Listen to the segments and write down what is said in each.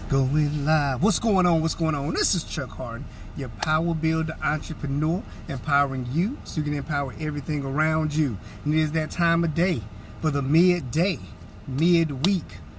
Going live. What's going on? What's going on? This is Chuck Harden, your power builder entrepreneur, empowering you so you can empower everything around you. And it is that time of day for the midweek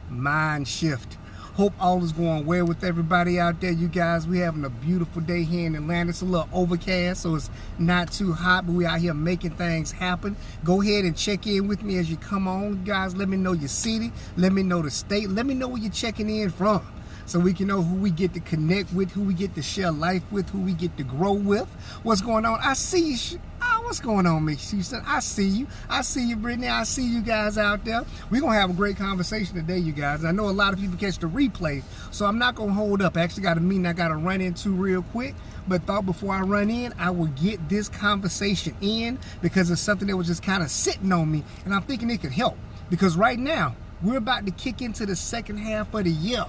mind shift. Hope all is going well with everybody out there. You guys, we having a beautiful day here in Atlanta. It's a little overcast, so it's not too hot, but we out here making things happen. Go ahead and check in with me as you come on. You guys, let me know your city. Let me know the state. Let me know where you're checking in from, so we can know who we get to connect with, who we get to share life with, who we get to grow with. What's going on? I see you. What's going on, Miss Houston? I see you. I see you, Brittany. I see you guys out there. We're going to have a great conversation today, you guys. I know a lot of people catch the replay, so I'm not going to hold up. I actually got a meeting I got to run into real quick, but thought before I run in, I will get this conversation in because it's something that was just kind of sitting on me, and I'm thinking it could help. Because right now, we're about to kick into the second half of the year.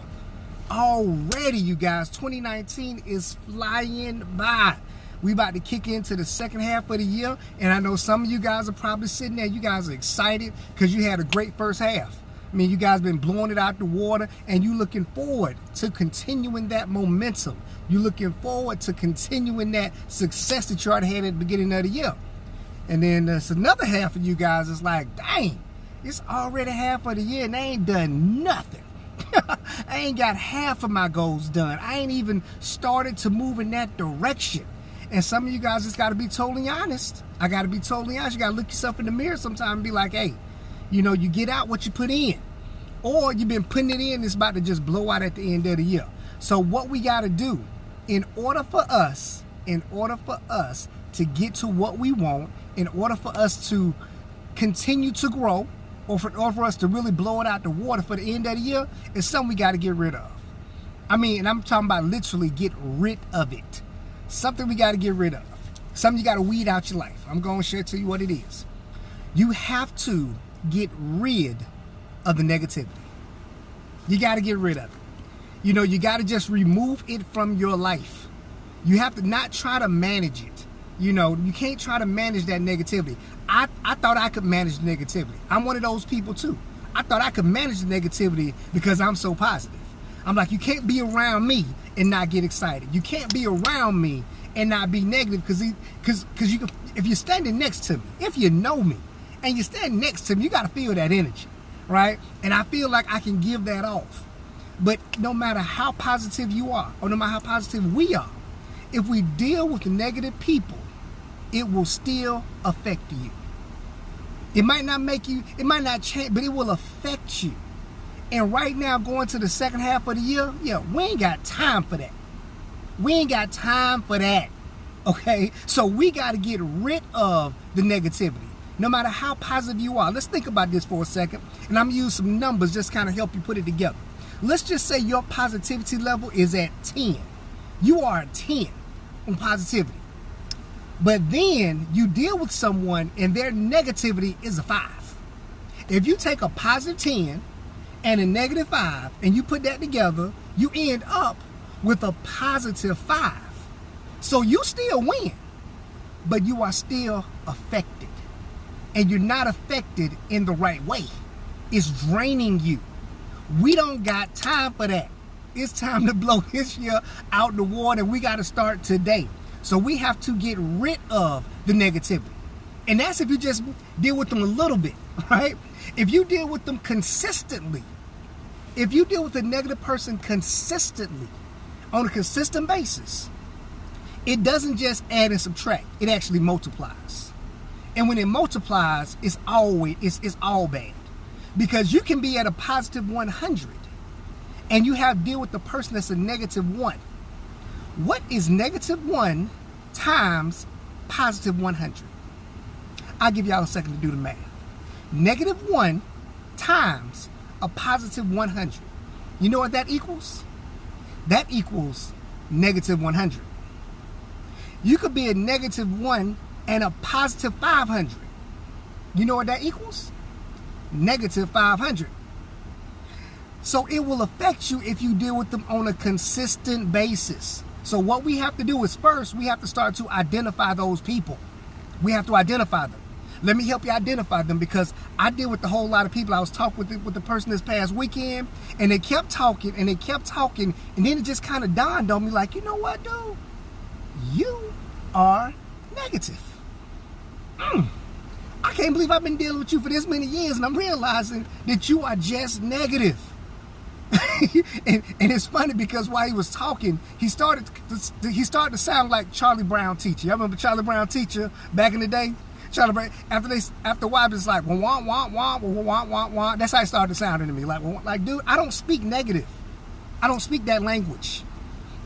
Already, you guys, 2019 is flying by. We about to kick into the second half of the year, and I know some of you guys are probably sitting there. You guys are excited because you had a great first half. I mean, you guys been blowing it out the water, and you looking forward to continuing that momentum. You looking forward to continuing that success that you already had at the beginning of the year. And then there's another half of you guys is like, dang, it's already half of the year, and they ain't done nothing. I ain't got half of my goals done. I ain't even started to move in that direction. And some of you guys just got to be totally honest. I got to be totally honest. You got to look yourself in the mirror sometime and be like, hey, you know, you get out what you put in. Or you've been putting it in, it's about to just blow out at the end of the year. So what we got to do, in order for us to get to what we want, in order for us to continue to grow, or for us to really blow it out the water for the end of the year, is something we got to get rid of. I mean, and I'm talking about literally get rid of it. Something we got to get rid of. Something you got to weed out your life. I'm going to share to you what it is. You have to get rid of the negativity. You got to get rid of it. You know, you got to just remove it from your life. You have to not try to manage it. You know, you can't try to manage that negativity. I thought I could manage the negativity. I'm one of those people too. I thought I could manage the negativity because I'm so positive. I'm like, you can't be around me and not get excited. You can't be around me and not be negative because you can, if you're standing next to me, if you know me and you're standing next to me, you got to feel that energy, right? And I feel like I can give that off. But no matter how positive you are, or no matter how positive we are, if we deal with the negative people, it will still affect you. It might not make you, it might not change, but it will affect you. And right now, going to the second half of the year, yeah, we ain't got time for that. We ain't got time for that, okay? So we got to get rid of the negativity, no matter how positive you are. Let's think about this for a second, and I'm going to use some numbers just kind of help you put it together. Let's just say your positivity level is at 10. You are at 10 on positivity. But then you deal with someone and their negativity is a 5. If you take a positive 10 and a negative 5 and you put that together, you end up with a positive 5. So you still win, but you are still affected. And you're not affected in the right way. It's draining you. We don't got time for that. It's time to blow this year out the water. We got to start today. So we have to get rid of the negativity. And that's if you just deal with them a little bit, right? If you deal with them consistently, if you deal with a negative person consistently, on a consistent basis, it doesn't just add and subtract. It actually multiplies. And when it multiplies, it's all bad. Because you can be at a positive 100 and you have to deal with the person that's a negative 1. What is negative 1 times positive 100? I'll give y'all a second to do the math. Negative 1 times a positive 100. You know what that equals? That equals negative 100. You could be a negative 1 and a positive 500. You know what that equals? Negative 500. So it will affect you if you deal with them on a consistent basis. So what we have to do is first, we have to start to identify those people. We have to identify them. Let me help you identify them, because I deal with a whole lot of people. I was talking with the person this past weekend, and they kept talking, and then it just kind of dawned on me, like, you know what, dude? You are negative. I can't believe I've been dealing with you for this many years, and I'm realizing that you are just negative. and it's funny because while he was talking, he started to sound like Charlie Brown Teacher. Y'all remember Charlie Brown Teacher back in the day? Charlie Brown, after a while, it's like wah wah wah wah wah wah wah. That's how it started sounding to me. Like, dude, I don't speak negative. I don't speak that language.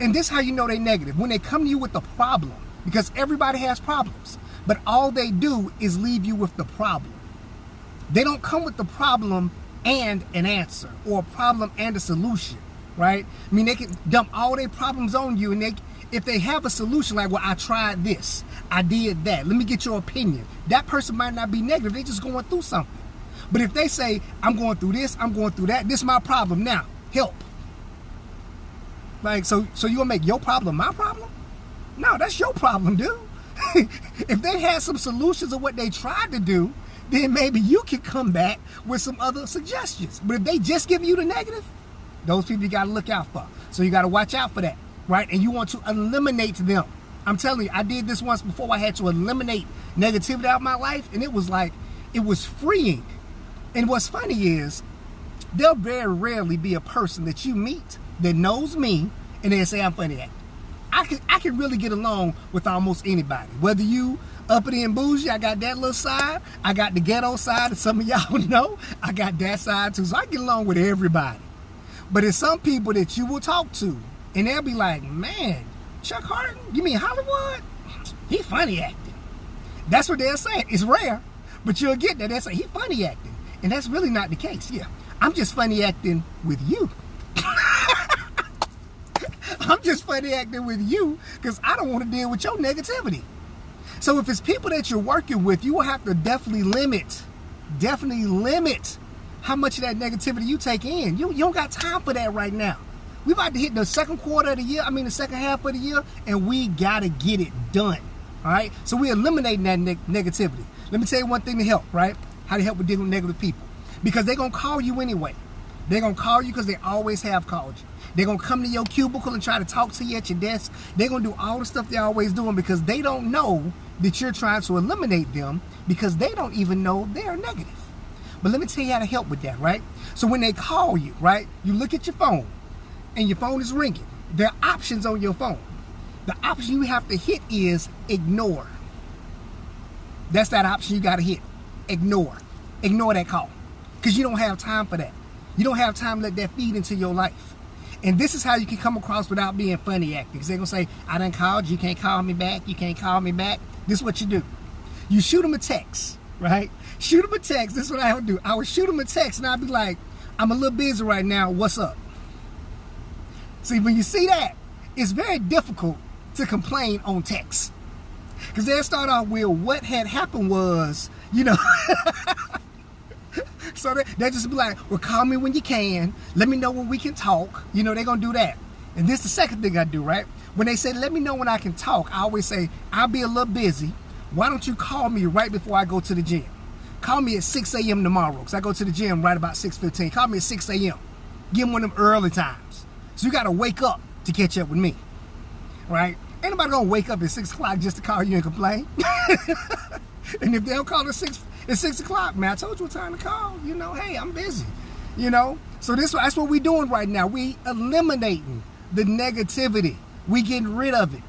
And this is how you know they negative. When they come to you with a problem, because everybody has problems, but all they do is leave you with the problem. They don't come with the problem and an answer, or a problem and a solution, right? I mean, they can dump all their problems on you, and if they have a solution, like, well, I tried this, I did that, let me get your opinion. That person might not be negative, they just going through something. But if they say, I'm going through this, I'm going through that, this is my problem now, help. Like, so you gonna make your problem my problem? No, that's your problem, dude. If they had some solutions of what they tried to do, then maybe you can come back with some other suggestions. But if they just give you the negative, those people you got to look out for. So you got to watch out for that, right? And you want to eliminate them. I'm telling you, I did this once before. I had to eliminate negativity out of my life, and it was like, it was freeing. And what's funny is, there'll very rarely be a person that you meet that knows me and they say I'm funny acting. I can really get along with almost anybody. Whether you uppity and bougie, I got that little side. I got the ghetto side, and some of y'all know I got that side too. So I get along with everybody. But there's some people that you will talk to, and they'll be like, man, Chuck Harden? You mean Hollywood? He funny acting. That's what they'll say. It's rare, but you'll get that. They'll say, he funny acting. And that's really not the case. Yeah, I'm just funny acting with you. I'm just funny acting with you because I don't want to deal with your negativity. So if it's people that you're working with, you will have to definitely limit how much of that negativity you take in. You don't got time for that right now. We about to hit the second quarter of the year, the second half of the year, and we got to get it done, all right? So we're eliminating that negativity. Let me tell you one thing to help, right? How to help with dealing with negative people. Because they're going to call you anyway. They're going to call you because they always have called you. They're going to come to your cubicle and try to talk to you at your desk. They're going to do all the stuff they're always doing because they don't know that you're trying to eliminate them, because they don't even know they're negative. But let me tell you how to help with that, right? So when they call you, right, you look at your phone and your phone is ringing. There are options on your phone. The option you have to hit is ignore. That's that option you got to hit. Ignore. Ignore that call, because you don't have time for that. You don't have time to let that feed into your life. And this is how you can come across without being funny acting. Because they're going to say, I done called you, can't call me back, you can't call me back. This is what you do. You shoot them a text, right? Shoot them a text. This is what I would do. I would shoot them a text and I'd be like, I'm a little busy right now, what's up? See, when you see that, it's very difficult to complain on text. Because they'll start off with, what had happened was, so they just be like, well, call me when you can. Let me know when we can talk. They're going to do that. And this is the second thing I do, right? When they say, let me know when I can talk, I always say, I'll be a little busy. Why don't you call me right before I go to the gym? Call me at 6 a.m. tomorrow, because I go to the gym right about 6:15. Call me at 6 a.m. Give them one of them early times. So you got to wake up to catch up with me, right? Ain't nobody going to wake up at 6 o'clock just to call you and complain. And if they don't call at 6 o'clock, man, I told you what time to call. Hey, I'm busy. So that's what we're doing right now. We eliminating the negativity. We getting rid of it.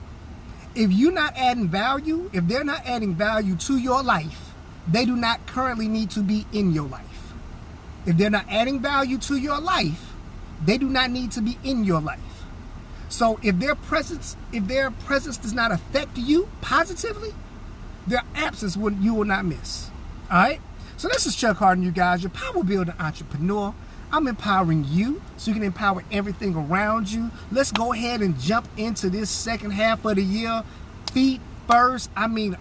If you're not adding value, if they're not adding value to your life, they do not currently need to be in your life. If they're not adding value to your life, they do not need to be in your life. So if their presence does not affect you positively, their absence you will not miss. All right? So this is Chuck Harden, you guys, your power building entrepreneur. I'm empowering you so you can empower everything around you. Let's go ahead and jump into this second half of the year. Feet first,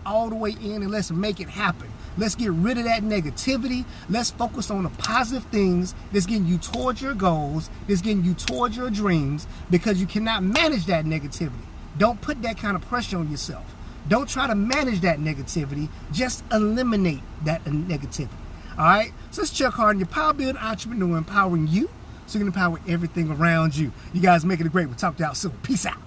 all the way in, and let's make it happen. Let's get rid of that negativity. Let's focus on the positive things that's getting you towards your goals, that's getting you towards your dreams, because you cannot manage that negativity. Don't put that kind of pressure on yourself. Don't try to manage that negativity. Just eliminate that negativity. All right? So it's Chuck Harden, your Power Building Entrepreneur, empowering you so you can empower everything around you. You guys make it great. We'll talk to y'all soon. Peace out.